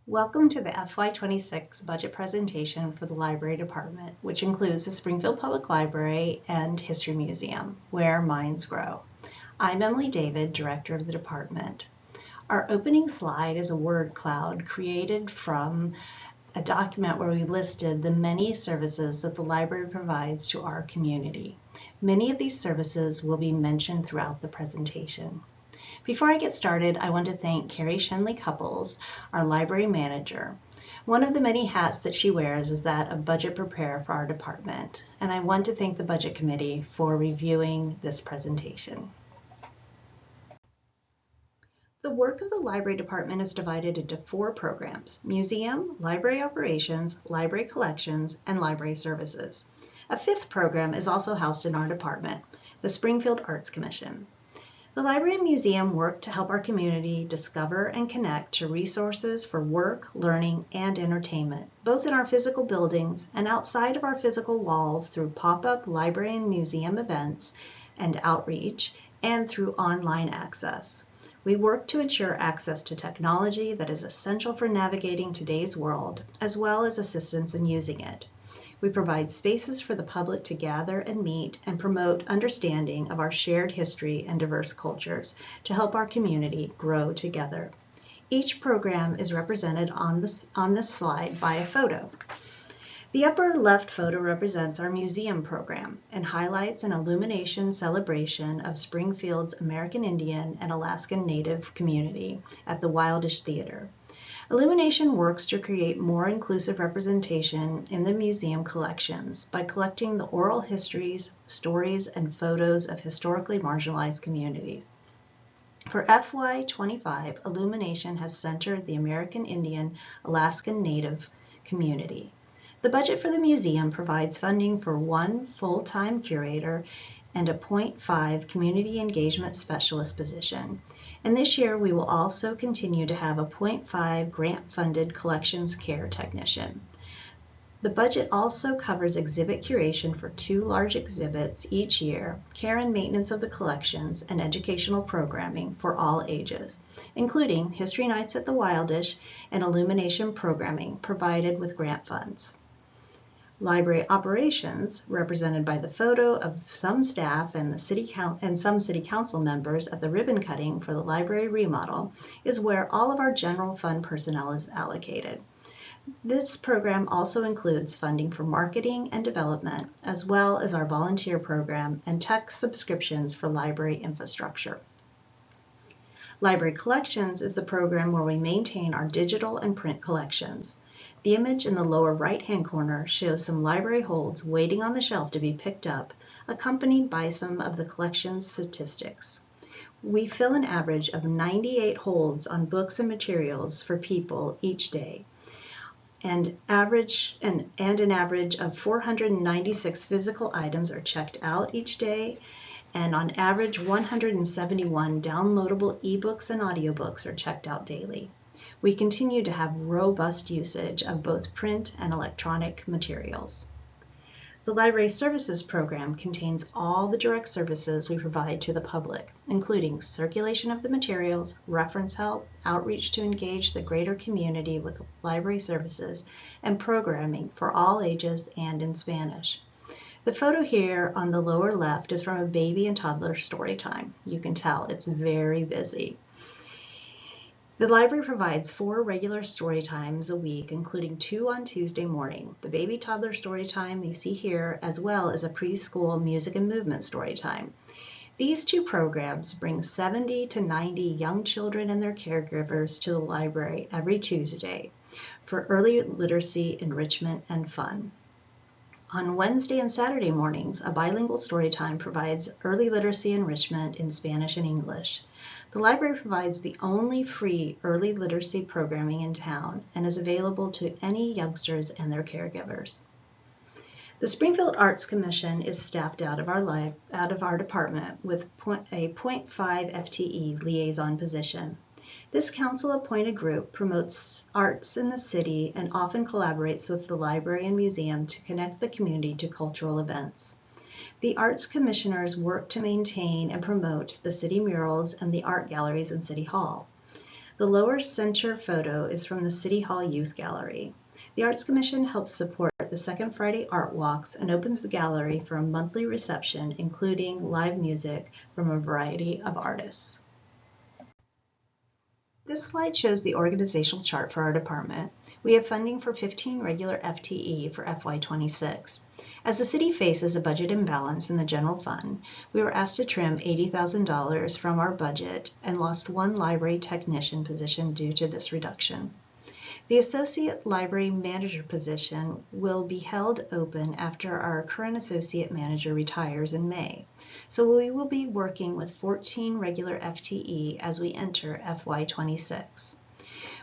Welcome to the FY26 budget presentation for the Library Department, which includes the Springfield Public Library and History Museum, where minds grow. I'm Emily David, Director of the department. Our opening slide is a word cloud created from a document where we listed the many services that the library provides to our community. Many of these services will be mentioned throughout the presentation. Before I get started, I want to thank Carrie Shenley Couples, our library manager. One of the many hats that she wears is that of budget preparer for our department, and I want to thank the budget committee for reviewing this presentation. The work of the library department is divided into 4 programs: museum, library operations, library collections, and library services. A 5th program is also housed in our department, the Springfield Arts Commission. The library and museum work to help our community discover and connect to resources for work, learning, and entertainment, both in our physical buildings and outside of our physical walls through pop-up library and museum events and outreach, and through online access. We work to ensure access to technology that is essential for navigating today's world, as well as assistance in using it. We provide spaces for the public to gather and meet and promote understanding of our shared history and diverse cultures to help our community grow together. Each program is represented on this slide by a photo. The upper left photo represents our museum program and highlights an illumination celebration of Springfield's American Indian and Alaskan Native community at the Wildish Theater. Illumination works to create more inclusive representation in the museum collections by collecting the oral histories, stories, and photos of historically marginalized communities. For FY25, Illumination has centered the American Indian Alaskan Native community. The budget for the museum provides funding for 1 full-time curator and a 0.5 community engagement specialist position. And this year we will also continue to have a 0.5 grant-funded collections care technician. The budget also covers exhibit curation for 2 large exhibits each year, care and maintenance of the collections, and educational programming for all ages, including History Nights at the Wildish and Illumination programming provided with grant funds. Library operations, represented by the photo of some staff and some city council members at the ribbon cutting for the library remodel, is where all of our general fund personnel is allocated. This program also includes funding for marketing and development, as well as our volunteer program and tech subscriptions for library infrastructure. Library Collections is the program where we maintain our digital and print collections. The image in the lower right-hand corner shows some library holds waiting on the shelf to be picked up, accompanied by some of the collection's statistics. We fill an average of 98 holds on books and materials for people each day, and an average of 496 physical items are checked out each day, and on average 171 downloadable ebooks and audiobooks are checked out daily. We continue to have robust usage of both print and electronic materials. The Library Services program contains all the direct services we provide to the public, including circulation of the materials, reference help, outreach to engage the greater community with library services, and programming for all ages and in Spanish. The photo here on the lower left is from a baby and toddler story time. You can tell it's very busy. The library provides 4 regular story times a week, including 2 on Tuesday morning. The baby toddler story time you see here, as well as a preschool music and movement story time. These 2 programs bring 70 to 90 young children and their caregivers to the library every Tuesday for early literacy, enrichment, and fun. On Wednesday and Saturday mornings, a bilingual story time provides early literacy enrichment in Spanish and English. The library provides the only free early literacy programming in town and is available to any youngsters and their caregivers. The Springfield Arts Commission is staffed out of our department with a 0.5 FTE liaison position. This council-appointed group promotes arts in the city and often collaborates with the library and museum to connect the community to cultural events. The Arts Commissioners work to maintain and promote the city murals and the art galleries in City Hall. The lower center photo is from the City Hall Youth Gallery. The Arts Commission helps support the Second Friday Art Walks and opens the gallery for a monthly reception, including live music from a variety of artists. This slide shows the organizational chart for our department. We have funding for 15 regular FTE for FY26. As the city faces a budget imbalance in the general fund, we were asked to trim $80,000 from our budget and lost one library technician position due to this reduction. The associate library manager position will be held open after our current associate manager retires in May. So we will be working with 14 regular FTE as we enter FY26.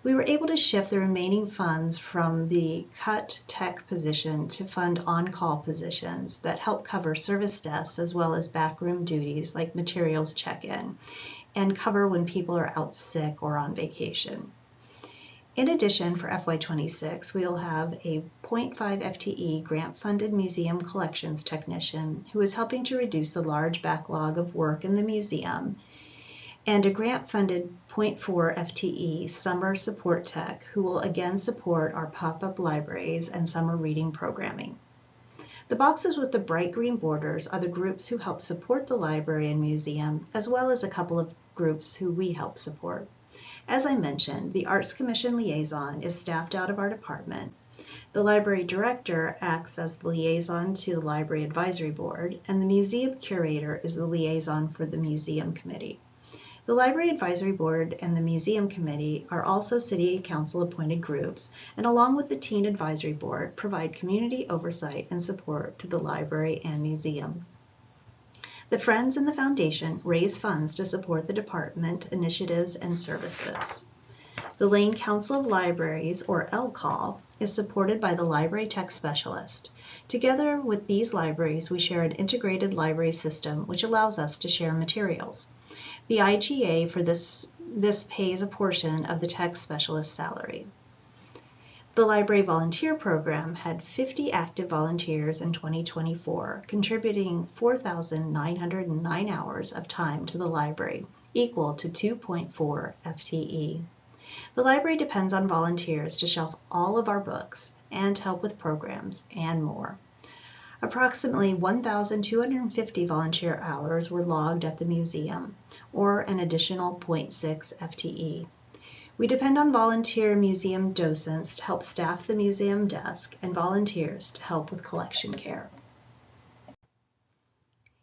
We were able to shift the remaining funds from the cut tech position to fund on-call positions that help cover service desks as well as backroom duties like materials check-in and cover when people are out sick or on vacation. In addition, for FY26, we will have a 0.5 FTE grant-funded museum collections technician who is helping to reduce the large backlog of work in the museum, and a grant-funded 0.4 FTE summer support tech who will again support our pop-up libraries and summer reading programming. The boxes with the bright green borders are the groups who help support the library and museum, as well as a couple of groups who we help support. As I mentioned, the Arts Commission liaison is staffed out of our department. The library director acts as the liaison to the Library Advisory Board, and the museum curator is the liaison for the museum committee. The Library Advisory Board and the Museum Committee are also City Council appointed groups, and along with the Teen Advisory Board, provide community oversight and support to the library and museum. The Friends and the Foundation raise funds to support the department initiatives and services. The Lane Council of Libraries, or LCAL, is supported by the Library Tech Specialist. Together with these libraries, we share an integrated library system which allows us to share materials. The IGA for this pays a portion of the tech specialist salary. The Library Volunteer Program had 50 active volunteers in 2024, contributing 4,909 hours of time to the library, equal to 2.4 FTE. The library depends on volunteers to shelf all of our books and help with programs and more. Approximately 1,250 volunteer hours were logged at the museum, or an additional 0.6 FTE. We depend on volunteer museum docents to help staff the museum desk and volunteers to help with collection care.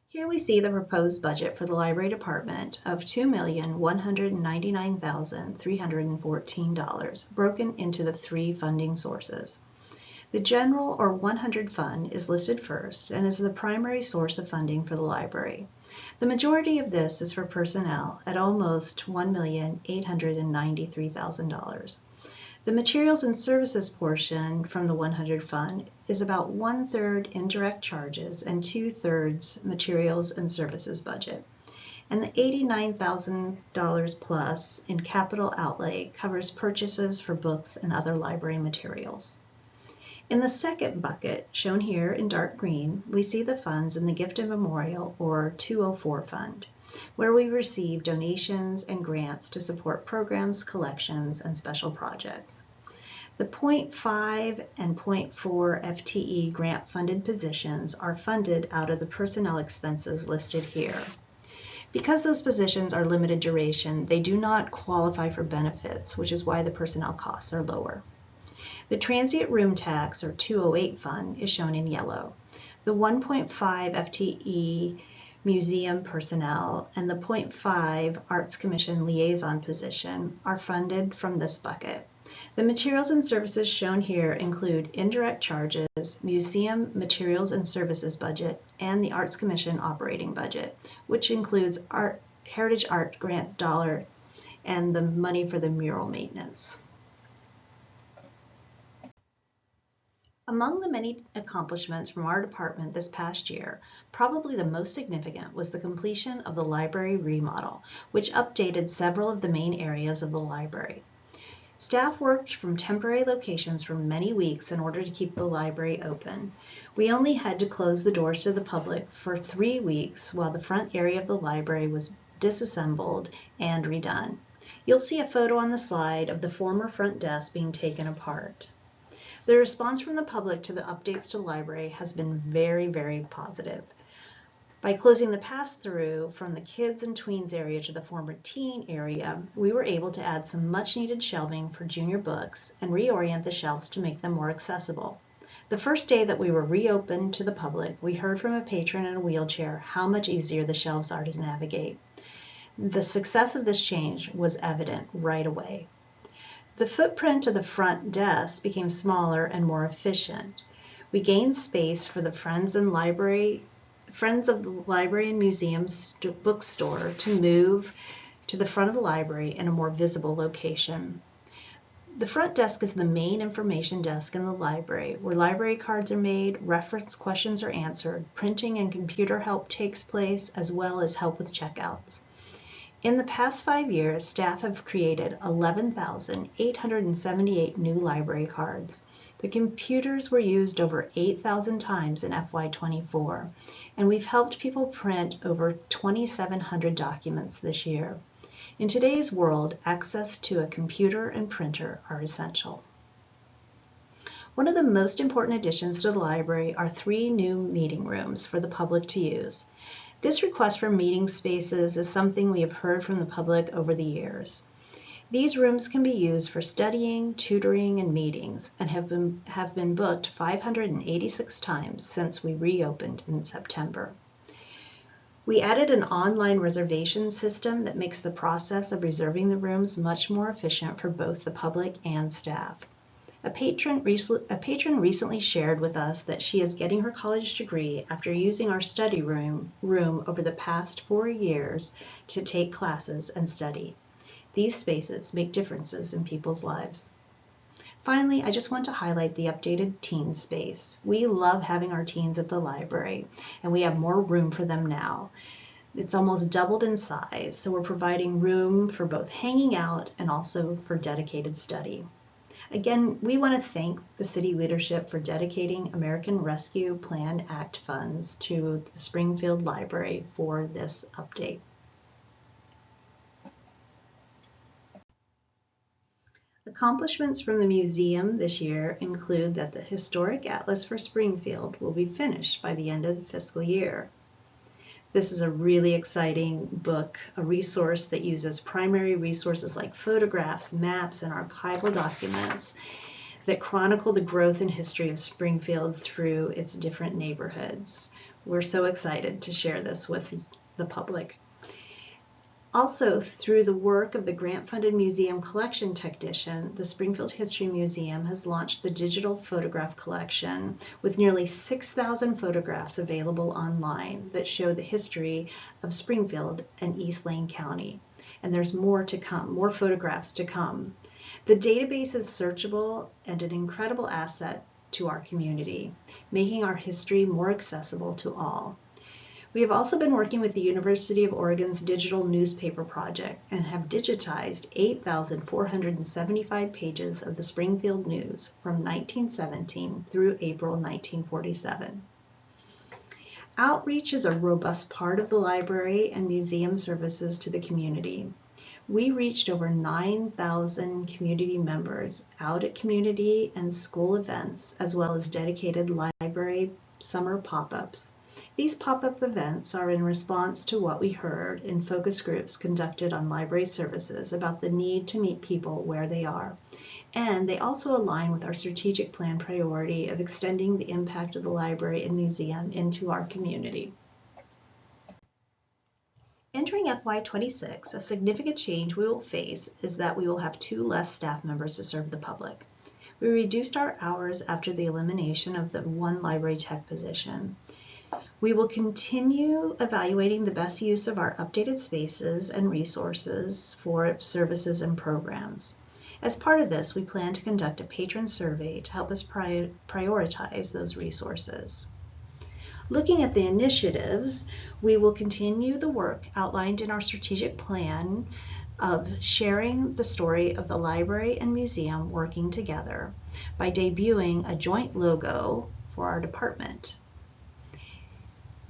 Here we see the proposed budget for the library department of $2,199,314, broken into the three funding sources. The General or 100 Fund is listed first and is the primary source of funding for the library. The majority of this is for personnel at almost $1,893,000. The materials and services portion from the 100 Fund is about 1/3 indirect charges and 2/3 materials and services budget. And the $89,000 plus in capital outlay covers purchases for books and other library materials. In the second bucket, shown here in dark green, we see the funds in the Gift and Memorial, or 204 Fund, where we receive donations and grants to support programs, collections, and special projects. The 0.5 and 0.4 FTE grant-funded positions are funded out of the personnel expenses listed here. Because those positions are limited duration, they do not qualify for benefits, which is why the personnel costs are lower. The Transient Room Tax, or 208 Fund, is shown in yellow. The 1.5 FTE museum personnel and the 0.5 Arts Commission liaison position are funded from this bucket. The materials and services shown here include indirect charges, museum materials and services budget, and the Arts Commission operating budget, which includes Heritage Art Grant dollar and the money for the mural maintenance. Among the many accomplishments from our department this past year, probably the most significant was the completion of the library remodel, which updated several of the main areas of the library. Staff worked from temporary locations for many weeks in order to keep the library open. We only had to close the doors to the public for 3 weeks while the front area of the library was disassembled and redone. You'll see a photo on the slide of the former front desk being taken apart. The response from the public to the updates to the library has been very, very positive. By closing the pass-through from the kids and tweens area to the former teen area, we were able to add some much-needed shelving for junior books and reorient the shelves to make them more accessible. The first day that we were reopened to the public, we heard from a patron in a wheelchair how much easier the shelves are to navigate. The success of this change was evident right away. The footprint of the front desk became smaller and more efficient. We gained space for the Friends of the Library and Museum bookstore to move to the front of the library in a more visible location. The front desk is the main information desk in the library, where library cards are made, reference questions are answered, printing and computer help takes place, as well as help with checkouts. In the past 5 years, staff have created 11,878 new library cards. The computers were used over 8,000 times in FY24, and we've helped people print over 2,700 documents this year. In today's world, access to a computer and printer are essential. One of the most important additions to the library are 3 new meeting rooms for the public to use. This request for meeting spaces is something we have heard from the public over the years. These rooms can be used for studying, tutoring, and meetings, and have been booked 586 times since we reopened in September. We added an online reservation system that makes the process of reserving the rooms much more efficient for both the public and staff. A patron recently shared with us that she is getting her college degree after using our study room over the past 4 years to take classes and study. These spaces make differences in people's lives. Finally, I just want to highlight the updated teen space. We love having our teens at the library, and we have more room for them now. It's almost doubled in size, so we're providing room for both hanging out and also for dedicated study. Again, we want to thank the city leadership for dedicating American Rescue Plan Act funds to the Springfield Library for this update. Accomplishments from the museum this year include that the Historic Atlas for Springfield will be finished by the end of the fiscal year. This is a really exciting book, a resource that uses primary resources like photographs, maps, and archival documents that chronicle the growth and history of Springfield through its different neighborhoods. We're so excited to share this with the public. Also, through the work of the grant-funded museum collection technician, the Springfield History Museum has launched the digital photograph collection with nearly 6,000 photographs available online that show the history of Springfield and East Lane County. And there's more to come, more photographs to come. The database is searchable and an incredible asset to our community, making our history more accessible to all. We have also been working with the University of Oregon's Digital Newspaper Project and have digitized 8,475 pages of the Springfield News from 1917 through April 1947. Outreach is a robust part of the library and museum services to the community. We reached over 9,000 community members out at community and school events, as well as dedicated library summer pop-ups. These pop-up events are in response to what we heard in focus groups conducted on library services about the need to meet people where they are. And they also align with our strategic plan priority of extending the impact of the library and museum into our community. Entering FY26, a significant change we will face is that we will have 2 less staff members to serve the public. We reduced our hours after the elimination of the 1 library tech position. We will continue evaluating the best use of our updated spaces and resources for services and programs. As part of this, we plan to conduct a patron survey to help us prioritize those resources. Looking at the initiatives, we will continue the work outlined in our strategic plan of sharing the story of the library and museum working together by debuting a joint logo for our department.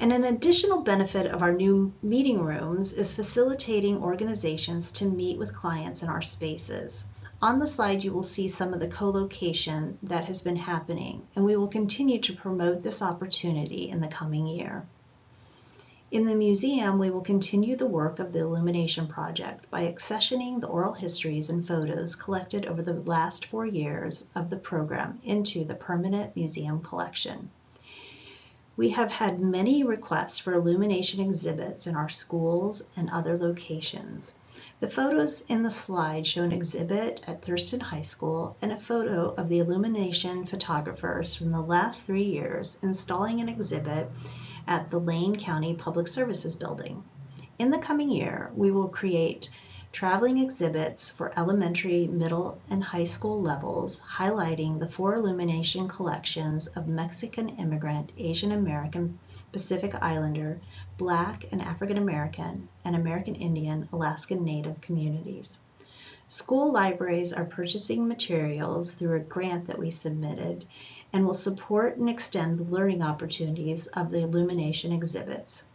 And an additional benefit of our new meeting rooms is facilitating organizations to meet with clients in our spaces. On the slide, you will see some of the co-location that has been happening, and we will continue to promote this opportunity in the coming year. In the museum, we will continue the work of the Illumination Project by accessioning the oral histories and photos collected over the last 4 years of the program into the permanent museum collection. We have had many requests for illumination exhibits in our schools and other locations. The photos in the slide show an exhibit at Thurston High School and a photo of the illumination photographers from the last 3 years installing an exhibit at the Lane County Public Services Building. In the coming year, we will create traveling exhibits for elementary, middle, and high school levels, highlighting the 4 illumination collections of Mexican immigrant, Asian American, Pacific Islander, Black and African American, and American Indian, Alaskan Native communities. School libraries are purchasing materials through a grant that we submitted and will support and extend the learning opportunities of the illumination exhibits.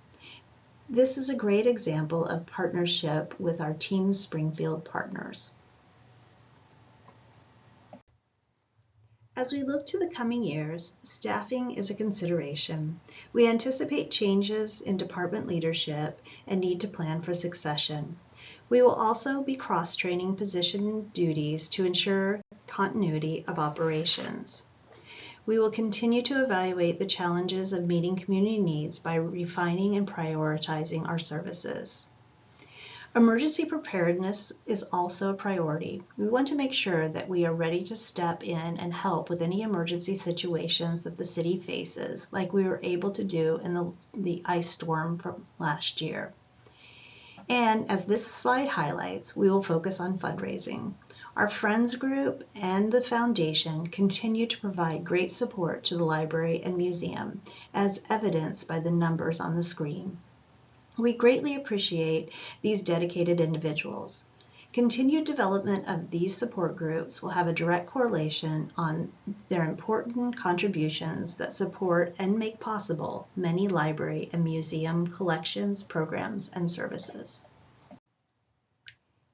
This is a great example of partnership with our Team Springfield partners. As we look to the coming years, staffing is a consideration. We anticipate changes in department leadership and need to plan for succession. We will also be cross-training position duties to ensure continuity of operations. We will continue to evaluate the challenges of meeting community needs by refining and prioritizing our services. Emergency preparedness is also a priority. We want to make sure that we are ready to step in and help with any emergency situations that the city faces, like we were able to do in the ice storm from last year. And as this slide highlights, we will focus on fundraising. Our Friends Group and the Foundation continue to provide great support to the library and museum, as evidenced by the numbers on the screen. We greatly appreciate these dedicated individuals. Continued development of these support groups will have a direct correlation on their important contributions that support and make possible many library and museum collections, programs, and services.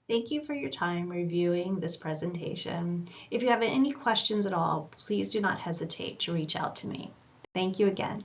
Thank you for your time reviewing this presentation. If you have any questions at all, please do not hesitate to reach out to me. Thank you again.